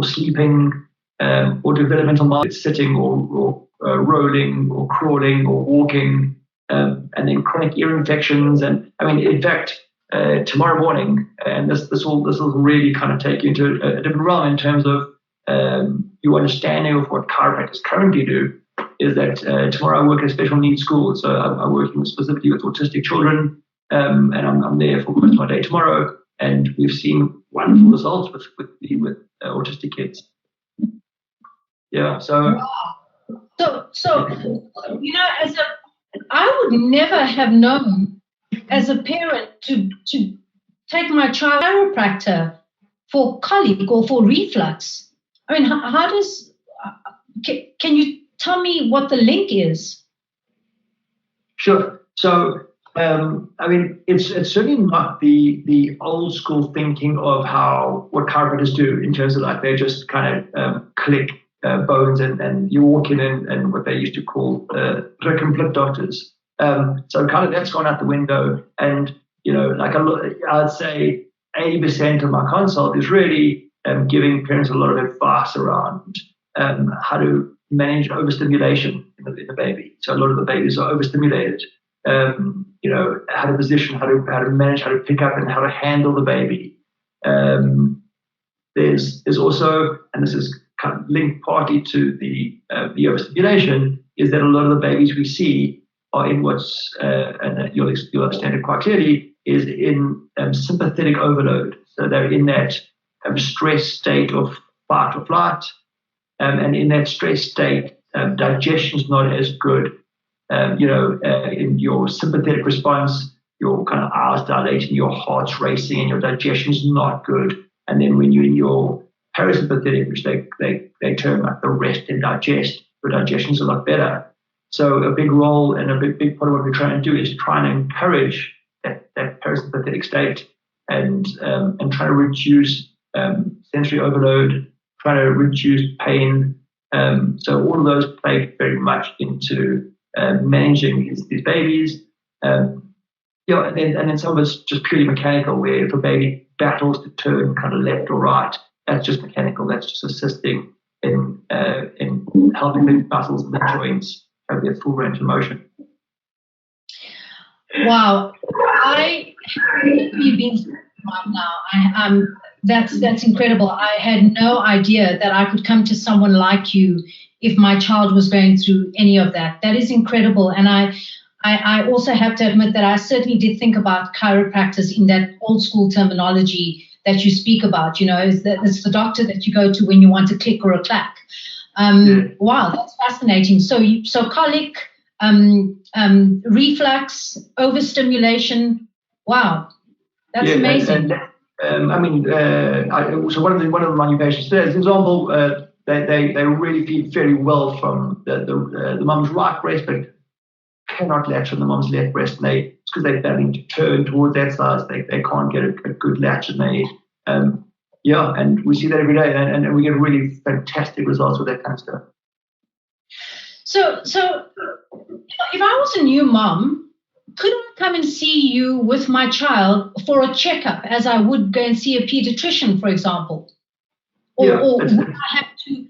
sleeping, or developmental milestones, sitting or rolling or crawling or walking. And then chronic ear infections, and I mean, in fact, tomorrow morning, and this will really kind of take you into a different realm in terms of your understanding of what chiropractors currently do. Is that tomorrow I work at a special needs school, so I'm working specifically with autistic children, and I'm there for most of my day tomorrow, and we've seen wonderful results with autistic kids. Yeah, so. I would never have known as a parent to take my child to a chiropractor for colic or for reflux. I mean, how does, can you tell me what the link is? Sure. So, I mean, it's certainly not the old school thinking of what chiropractors do in terms of like they just kind of click bones and you walk in and what they used to call prick and flick doctors. So kind of that's gone out the window. And, like I'd say 80% of my consult is really giving parents a lot of advice around how to manage overstimulation in the baby. So a lot of the babies are overstimulated. How to position, how to manage, how to pick up, and how to handle the baby. There's also, and this is kind of linked partly to the overstimulation, is that a lot of the babies we see are in what's, and you'll understand it quite clearly, is in sympathetic overload. So they're in that stress state of fight or flight, and in that stress state, digestion's not as good. In your sympathetic response, your kind of eyes dilating, your heart's racing, and your digestion's not good. And then when you're in your parasympathetic, which they term like the rest and digest, your digestion's a lot better. So a big role and a big part of what we're trying to do is trying to encourage that parasympathetic state and try to reduce sensory overload, try to reduce pain. So all of those play very much into managing these babies. And then some of it's just purely mechanical, where if a baby battles to turn kind of left or right, that's just mechanical. That's just assisting in helping the muscles and the joints have their full range of motion. Wow, you've been right now. That's incredible. I had no idea that I could come to someone like you if my child was going through any of that. That is incredible. And I also have to admit that I certainly did think about chiropractors in that old school terminology that you speak about. It's the doctor that you go to when you want a click or a clack. Wow, that's fascinating. So colic, reflux, overstimulation. Wow, that's amazing. So one of my new patients today, as an example, they really feed very well from the mum's right breast, but cannot latch on the mum's left breast. And it's because they're starting to turn towards that side. They can't get a good latch, and and we see that every day, and we get really fantastic results with that kind of stuff. So if I was a new mom, could I come and see you with my child for a checkup, as I would go and see a pediatrician, for example? Or would I have to?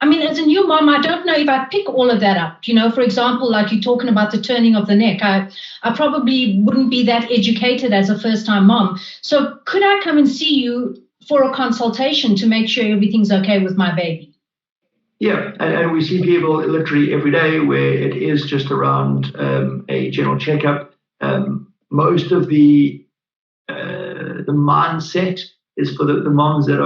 I mean, as a new mom, I don't know if I pick all of that up. For example, like you're talking about the turning of the neck, I probably wouldn't be that educated as a first-time mom. So could I come and see you for a consultation to make sure everything's okay with my baby? Yeah, and we see people literally every day where it is just around a general checkup. Most of the mindset is for the moms that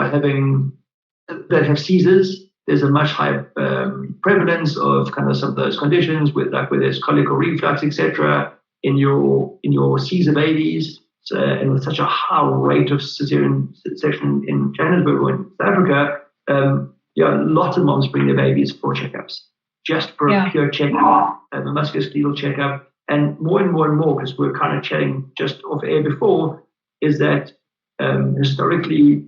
have seizures. There's a much higher prevalence of kind of some of those conditions, whether there's colic or reflux, etc. in your Caesar babies, and with such a high rate of cesarean section in Johannesburg or in South Africa. Lots of moms bring their babies for checkups, just for a pure checkup, a musculoskeletal checkup, and more, because we're kind of chatting just off air before, is that historically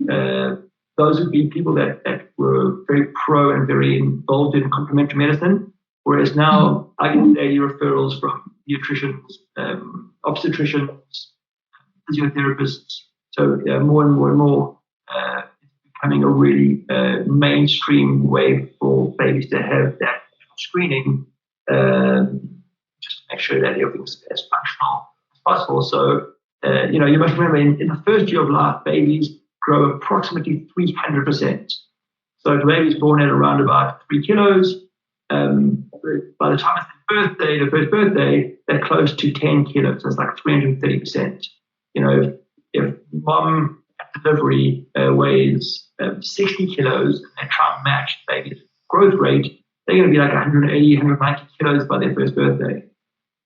those would be people that were very pro and very involved in complementary medicine, whereas now I get daily referrals from pediatricians, obstetricians, physiotherapists. So more and more. Becoming a really mainstream way for babies to have that screening, just to make sure that everything's as functional as possible. So, you must remember in the first year of life, babies grow approximately 300%. So if a baby's born at around about 3 kilos, by the time it's the first birthday, they're close to 10 kilos. So it's like 330%. If mom at delivery weighs 60 kilos and try and match the baby's growth rate, they're going to be like 180, 190 kilos by their first birthday.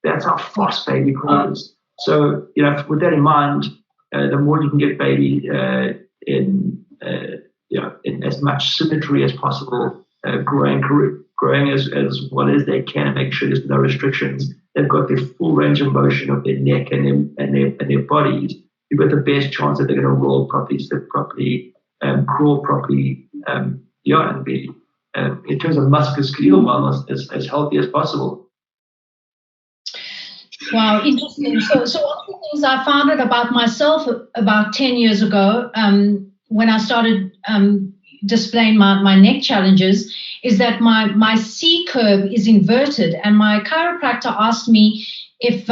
That's how fast baby grows. So, with that in mind, the more you can get baby in as much symmetry as possible, growing as well as they can, and make sure there's no restrictions. They've got their full range of motion of their neck and their bodies. You've got the best chance that they're going to roll properly, sit properly, crawl properly, and be, in terms of musculoskeletal wellness, as healthy as possible. Wow, interesting. So one of the things I found out about myself about 10 years ago, when I started displaying my neck challenges, is that my C curve is inverted, and my chiropractor asked me if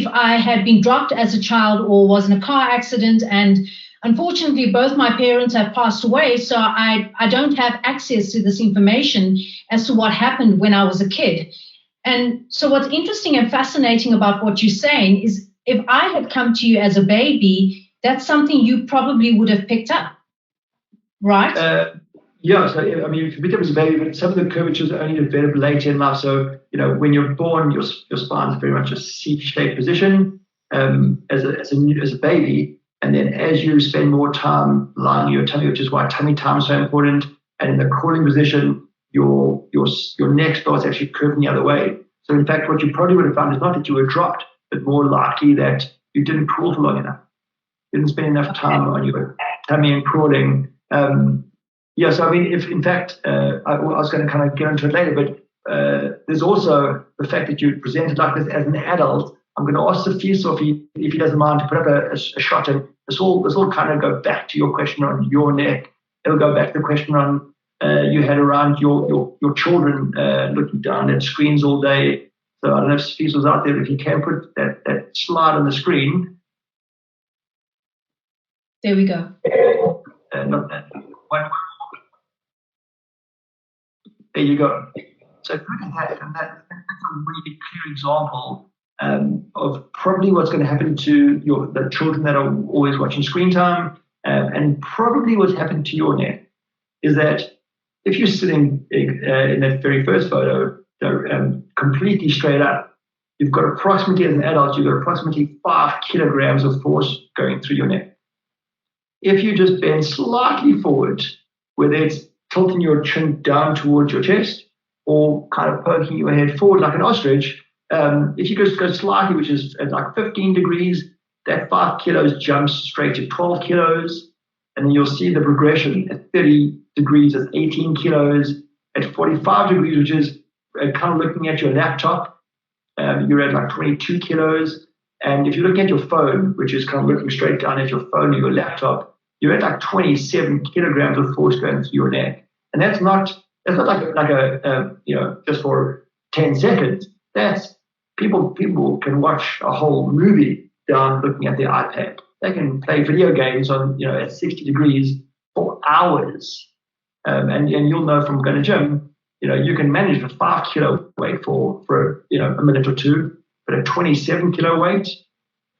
I had been dropped as a child or was in a car accident, and unfortunately both my parents have passed away, so I don't have access to this information as to what happened when I was a kid. And so what's interesting and fascinating about what you're saying is, if I had come to you as a baby, that's something you probably would have picked up, right? So you can pick up as a baby, but some of the curvatures are only developed later in life. So when you're born, your spine is very much a C-shaped position as a baby, and then as you spend more time lying in your tummy, which is why tummy time is so important, and in the crawling position, your neck starts actually curving the other way. So in fact, what you probably would have found is not that you were dropped, but more likely that you didn't crawl for long enough. You didn't spend enough time on your tummy and crawling. So I mean, if in fact, I was going to kind of get into it later, but there's also the fact that you presented like this as an adult. I'm going to ask Sophie if he doesn't mind to put up a shot, and this will kind of go back to your question on your neck. It'll go back to the question on you had around your children looking down at screens all day. So I don't know if Sophie was out there. If you can put that slide on the screen. There we go. Not that one. There you go. So look at that, and that's a really clear example of probably what's going to happen to the children that are always watching screen time, and probably what's happened to your neck is that if you're sitting in that very first photo, completely straight up, you've got approximately, as an adult, you've got approximately 5 kilograms of force going through your neck. If you just bend slightly forward, whether it's tilting your chin down towards your chest or kind of poking your head forward like an ostrich. If you just go slightly, which is at like 15 degrees, that 5 kilos jumps straight to 12 kilos. And then you'll see the progression at 30 degrees, at 18 kilos, at 45 degrees, which is kind of looking at your laptop, you're at like 22 kilos. And if you're looking at your phone, which is kind of looking straight down at your phone or your laptop, you're at like 27 kilograms of force going through your neck. And that's not like a just for 10 seconds. That's people can watch a whole movie down looking at their iPad. They can play video games on, at 60 degrees for hours. And you'll know from going to gym, you can manage a 5 kilo weight for a minute or two, but a 27 kilo weight,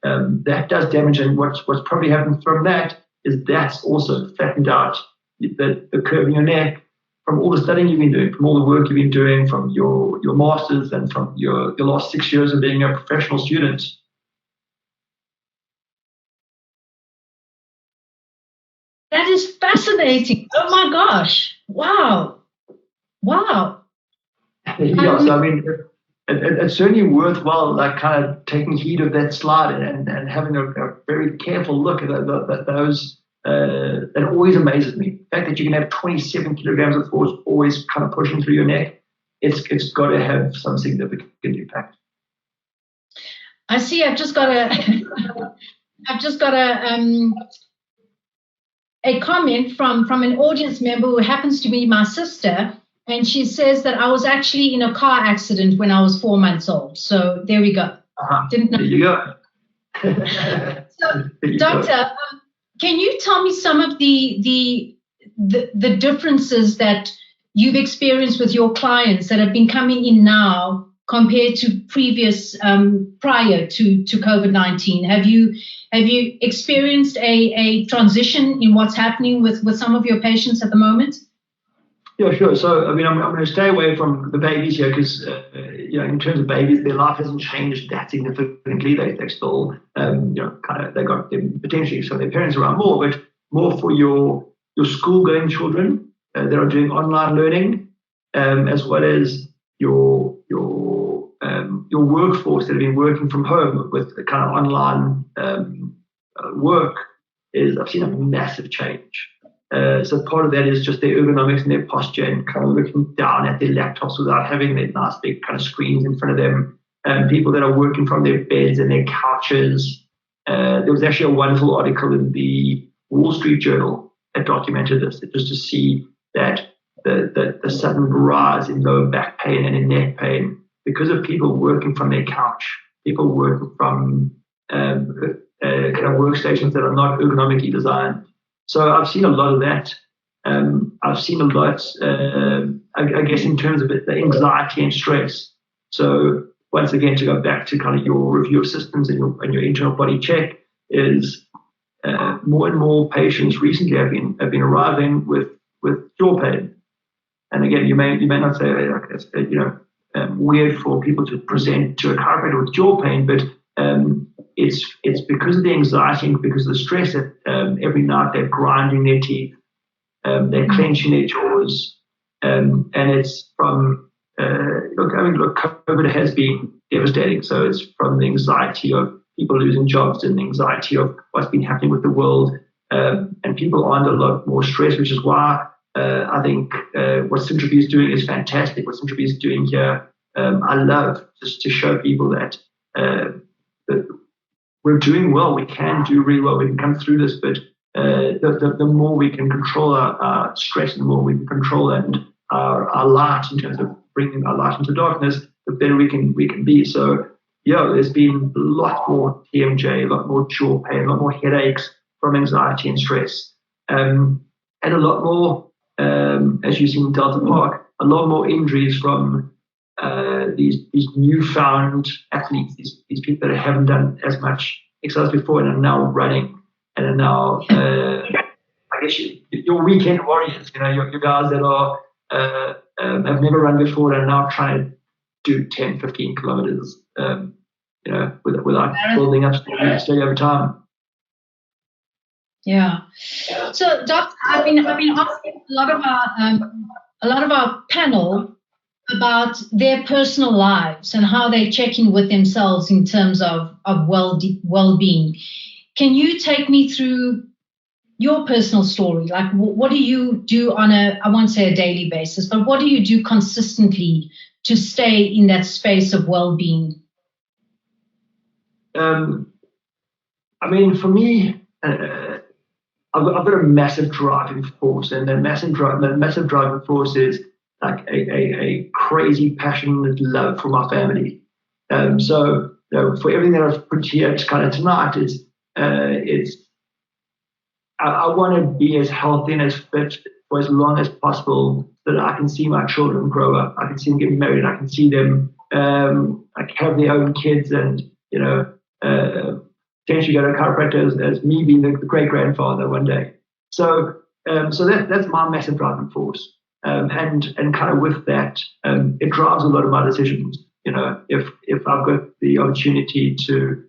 that does damage. And what's probably happened from that is that's also flattened out the curve in your neck from all the studying you've been doing, from all the work you've been doing, from your masters and from your last 6 years of being a professional student. That is fascinating. Oh my gosh. Wow. Yeah, so I mean, it's certainly worthwhile, like kind of taking heed of that slide and having a very careful look at those. That always amazes me. The fact that you can have 27 kilograms of force always kind of pushing through your neck, it's got to have some significant impact. I see. I've just got a comment from an audience member who happens to be my sister, and she says that I was actually in a car accident when I was 4 months old. So there we go. Didn't know. There you go. So, Doctor, can you tell me some of the differences that you've experienced with your clients that have been coming in now compared to previous prior to COVID-19? Have you experienced a transition in what's happening with some of your patients at the moment? Yeah, sure. So, I mean, I'm going to stay away from the babies here because, in terms of babies, their life hasn't changed that significantly. They're still, they got potentially some of their parents around more, but more for your school-going children that are doing online learning, as well as your workforce that have been working from home with the kind of online work. I've seen a massive change. So part of that is just their ergonomics and their posture and kind of looking down at their laptops without having their nice big kind of screens in front of them. People that are working from their beds and their couches. There was actually a wonderful article in the Wall Street Journal that documented this, just to see that the sudden rise in lower back pain and in neck pain because of people working from their couch, people working from kind of workstations that are not ergonomically designed. So I've seen a lot of that. I've seen a lot, I guess, in terms of the anxiety and stress. So once again, to go back to kind of your review of systems and your internal body check, is more and more patients recently have been arriving with jaw pain. And again, you may not say it's weird for people to present to a chiropractor with jaw pain, but it's because of the anxiety and because of the stress that every night they're grinding their teeth, they're clenching their jaws, and it's from COVID has been devastating. So it's from the anxiety of people losing jobs and the anxiety of what's been happening with the world, and people are under a lot more stress, which is why I think what SyntroP is doing is fantastic. What SyntroP is doing here, I love just to show people that we're doing well. We can do really well. We can come through this, but the more we can control our stress, the more we can control our light in terms of bringing our light into darkness, the better we can be. So, there's been a lot more TMJ, a lot more jaw pain, a lot more headaches from anxiety and stress, and a lot more, as you see in Delta Park, a lot more injuries from these newfound athletes, these people that haven't done as much exercise before and are now running and are now, I guess, your weekend warriors, your guys that are have never run before and are now trying to do 10, 15 kilometers, without building up steady over time. Yeah. So, Doc, I've been asking a lot of our panel about their personal lives and how they check in with themselves in terms of well-being. Can you take me through your personal story? Like, what do you do on I won't say a daily basis, but what do you do consistently to stay in that space of well-being? I mean, for me, I've got a massive driving force, and that massive driving force is like a crazy, passionate love for my family. So for everything that I've put here kind of tonight, I want to be as healthy and as fit for as long as possible, so that I can see my children grow up. I can see them get married. I can see them like have their own kids, and potentially go to a chiropractor as me being the great grandfather one day. So that's my massive driving force. And kind of with that, it drives a lot of my decisions. If I've got the opportunity to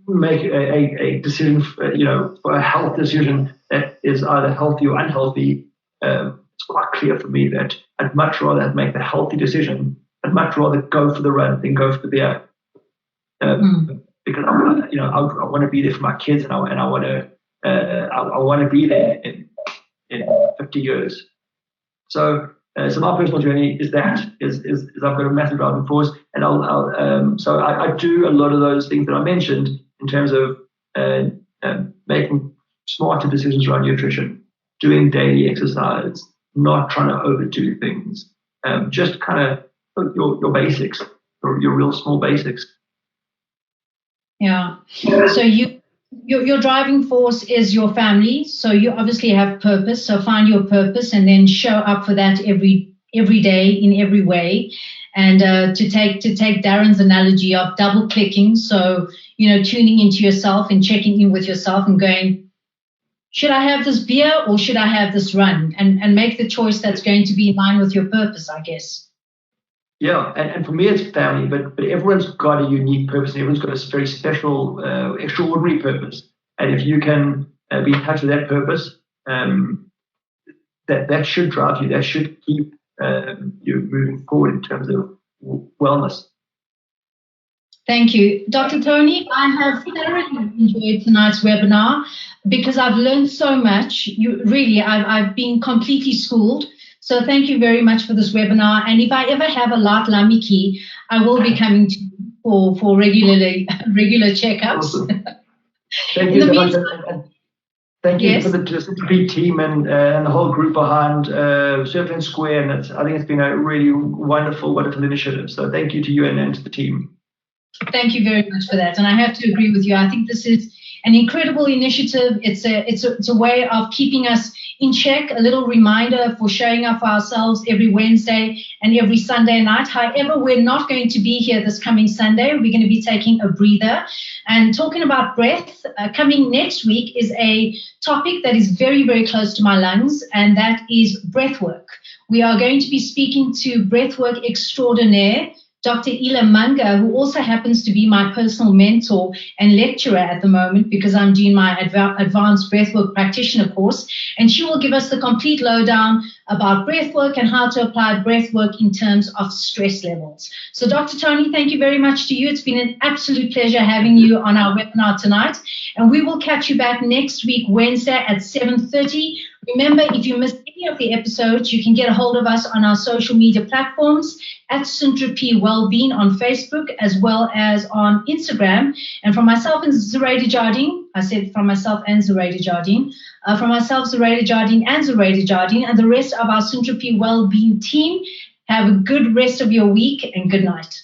make a decision, for a health decision that is either healthy or unhealthy, it's quite clear for me that I'd much rather make the healthy decision. I'd much rather go for the run than go for the beer, because I want to be there for my kids, and I want to be there in 50 years. So my personal journey is I've got a massive driving force, and so I do a lot of those things that I mentioned in terms of making smarter decisions around nutrition, doing daily exercise, not trying to overdo things, just kind of your basics, your real small basics. Yeah. So your driving force is your family. So you obviously have purpose. So find your purpose and then show up for that every day in every way. And to take Darren's analogy of double clicking, so tuning into yourself and checking in with yourself and going, should I have this beer or should I have this run? And make the choice that's going to be in line with your purpose, I guess. Yeah, and for me it's family, but everyone's got a unique purpose, and everyone's got a very special, extraordinary purpose. And if you can be in touch with that purpose, that should drive you. That should keep you moving forward in terms of wellness. Thank you. Dr. Tony, I have thoroughly enjoyed tonight's webinar because I've learned so much. I've been completely schooled. So thank you very much for this webinar. And if I ever have a Lat Lamiki, I will be coming to you for regular checkups. Awesome. Thank you so much. And thank you for the SyntroP team and the whole group behind Circle and Square. And I think it's been a really wonderful initiative. So thank you to you and to the team. Thank you very much for that. And I have to agree with you. I think this is an incredible initiative. It's a way of keeping us in check, a little reminder for showing up for ourselves every Wednesday and every Sunday night. However, we're not going to be here this coming Sunday. We're going to be taking a breather and talking about breath. Coming next week is a topic that is very, very close to my lungs, and that is breath work. We are going to be speaking to breathwork extraordinaire, Dr. Ila Manga, who also happens to be my personal mentor and lecturer at the moment because I'm doing my advanced breathwork practitioner course. And she will give us the complete lowdown about breathwork and how to apply breathwork in terms of stress levels. So Dr. Tony, thank you very much to you. It's been an absolute pleasure having you on our webinar tonight. And we will catch you back next week, Wednesday at 7:30. Remember, if you missed any of the episodes, you can get a hold of us on our social media platforms at SyntroP Wellbeing on Facebook as well as on Instagram. And from myself and Zoraida Jardine, I said from myself and Zoraida Jardine, from myself, Zoraida Jardine and Zoraida Jardine, and the rest of our SyntroP Wellbeing team, have a good rest of your week and good night.